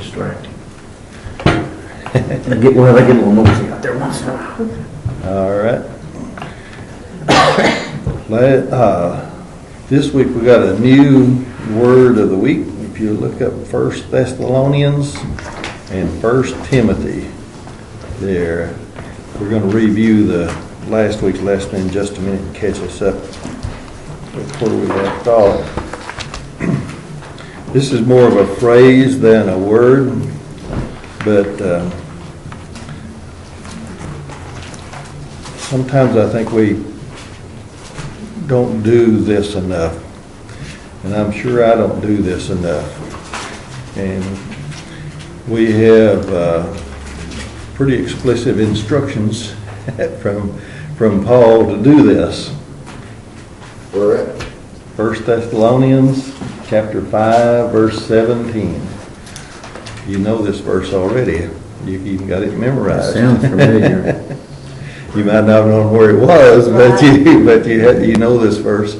distracting. They get a little noisy out there once in a while. All right. This week we got a new word of the week. If you look up 1 Thessalonians and 1 Timothy there, we're going to review the last week's lesson in just a minute and catch us up with where we left off. This is more of a phrase than a word, but sometimes I think we don't do this enough, and I'm sure I don't do this enough. And we have pretty explicit instructions from Paul to do this. Where at? 1 Thessalonians chapter 5, verse 17. You know this verse already. You even got it memorized. Sounds familiar. You might not know where it was, but you know this verse.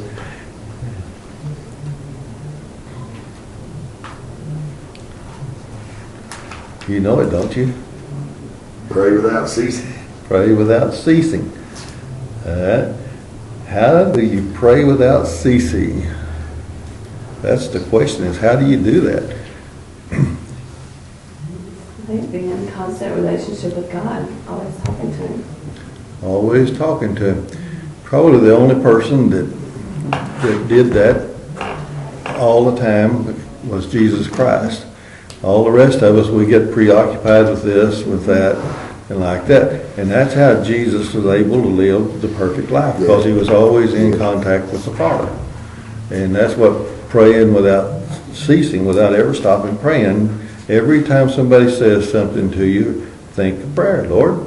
You know it, don't you? Pray without ceasing. Pray without ceasing. How do you pray without ceasing? That's the question, is how do you do that? I think being in constant relationship with God, always talking to Him. Always talking to Him. Probably the only person that did that all the time was Jesus Christ. All the rest of us, we get preoccupied with this, with that, and like that. And that's how Jesus was able to live the perfect life, because He was always in contact with the Father. And that's what praying without ceasing, without ever stopping praying. Every time somebody says something to you, think of prayer, Lord.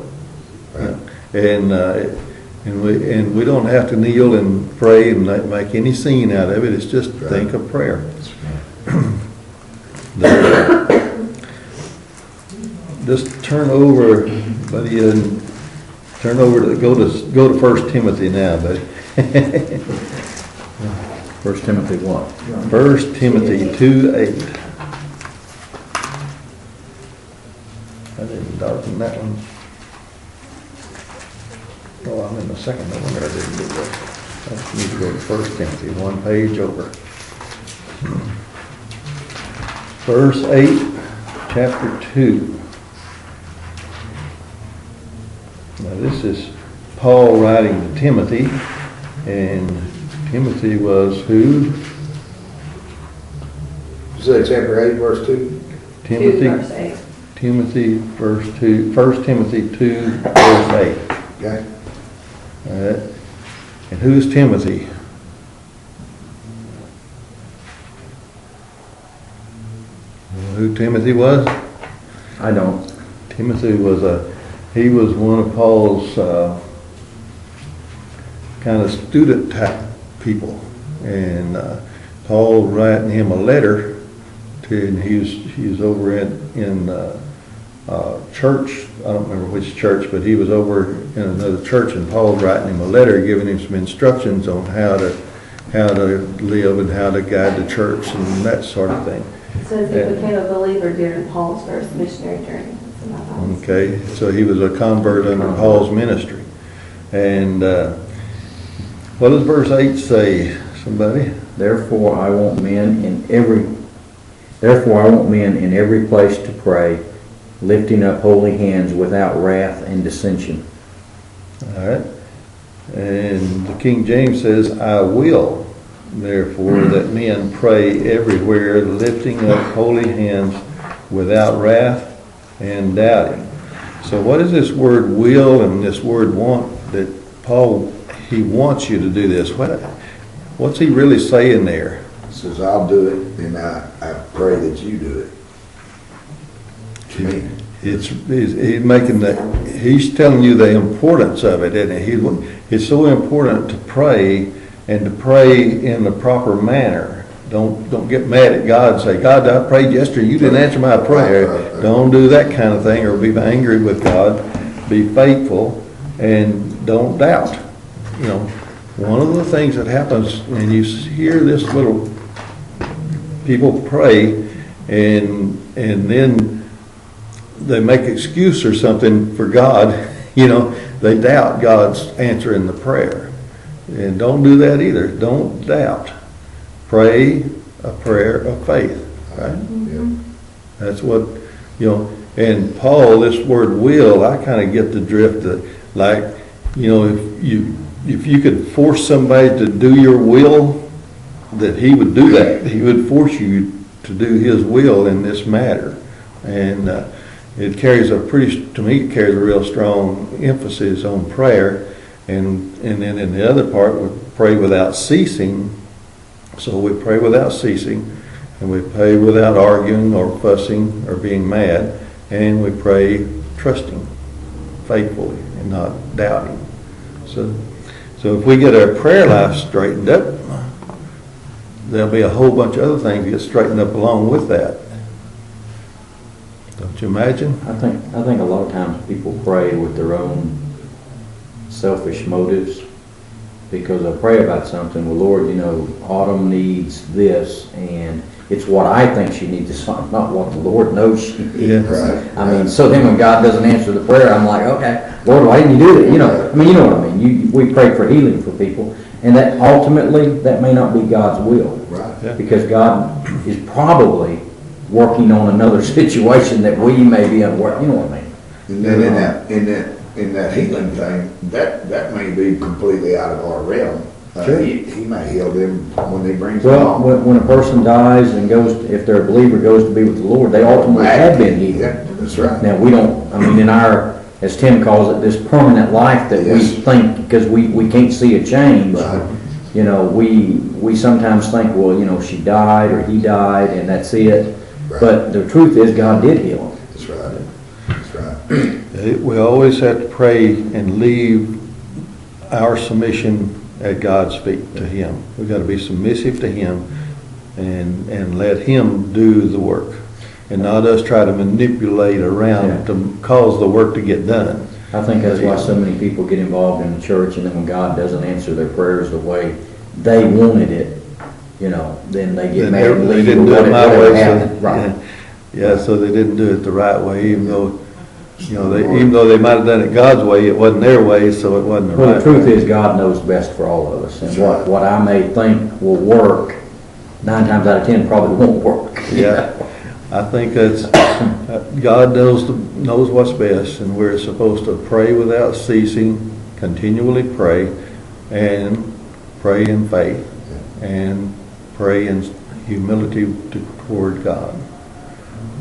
Right. And we don't have to kneel and pray and not make any scene out of it. It's just think of prayer. Just turn over, buddy, and turn over to go to 1 Timothy now, buddy. 1 Timothy what? 1 Timothy 2:8. I didn't darken that one. Oh, I'm in the second one. I didn't do that. I need to go to 1 Timothy, one page over. Verse 8, chapter 2. Now this is Paul writing to Timothy, and Timothy was who? You say chapter 8, verse 2? Timothy, 2 verse 8. Timothy, verse 2, 1 Timothy 2, verse 8. Okay. All right. And who's Timothy? Who Timothy was? I don't. Timothy was he was one of Paul's kind of student type people, and Paul writing him a letter to, and he was over in church. I don't remember which church, but he was over in another church, and Paul's writing him a letter, giving him some instructions on how to live and how to guide the church and that sort of thing. It says he became a believer during Paul's first missionary journey. Okay, so he was a convert under Paul's ministry. And what does verse 8 say, somebody? Therefore I want men in every place to pray, lifting up holy hands without wrath and dissension. All right. And the King James says, I will, therefore, that men pray everywhere, lifting up holy hands without wrath and doubting. So what is this word will and this word want that Paul, he wants you to do this? What's he really saying there? He says, I'll do it, and I pray that you do it. Me. He's telling you the importance of it, isn't he? It's so important to pray, and to pray in the proper manner. Don't get mad at God and say, God, I prayed yesterday, you didn't answer my prayer. Don't do that kind of thing, or be angry with God. Be faithful and don't doubt. You know, one of the things that happens when you hear this little people pray, and then they make excuse or something for God. They doubt God's answering the prayer. And don't do that either. Don't doubt. Pray a prayer of faith, right? Yeah. That's what, and Paul, this word will, I kind of get the drift that, like, if you could force somebody to do your will, that he would do that. He would force you to do his will in this matter. And it carries to me, it carries a real strong emphasis on prayer. And then in the other part, we pray without ceasing. So we pray without ceasing, and we pray without arguing or fussing or being mad, and we pray trusting, faithfully, and not doubting. So if we get our prayer life straightened up, there'll be a whole bunch of other things get straightened up along with that. Don't you imagine? I think a lot of times people pray with their own selfish motives, because I pray about something. Well, Lord, Autumn needs this, and it's what I think she needs. It's not what the Lord knows she needs. Yeah. Right. I mean, so then when God doesn't answer the prayer, I'm like, okay, Lord, why didn't you do that? You know what I mean. We pray for healing for people, and that ultimately that may not be God's will, Right. Yeah. because God is probably working on another situation that we may be unaware. You know what I mean? And then in that healing thing, that may be completely out of our realm. Sure. He may heal them when they bring them Well, home. when a person dies and if they're a believer, goes to be with the Lord, they ultimately have been healed. Yeah, that's right. Now, we don't, in our, as Tim calls it, this permanent life that we Yes. think, because we can't see a change, Right. we sometimes think, well, she died or he died and that's it. Right. But the truth is God did heal him. That's right. That's right. We always have to pray and leave our submission at God's feet to Him. We've got to be submissive to Him and let Him do the work, and not us try to manipulate around to cause the work to get done. I think that's why so many people get involved in the church, and then when God doesn't answer their prayers the way they wanted it, then they get mad and They leave. didn't do it my way, Happened. Right. so they didn't do it the right way, even though they might have done it God's way, it wasn't their way, so it wasn't the Well, right the truth way. is God knows best for all of us, and what I may think will work, 9 times out of 10 probably won't work. Yeah, I think that's, God knows what's best, and we're supposed to pray without ceasing, continually pray, and pray in faith, and pray in humility toward God.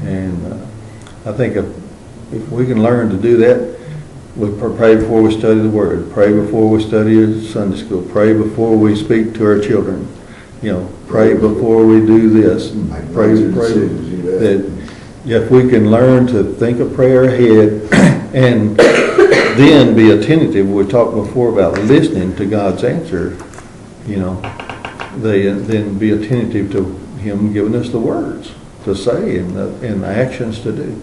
And I think if we can learn to do that, we pray before we study the Word, pray before we study Sunday school, pray before we speak to our children, pray before we do this, and Make pray. major decisions, you bet. That if we can learn to think a prayer ahead and then be attentive, we talked before about listening to God's answer, then be attentive to Him giving us the words to say and the actions to do.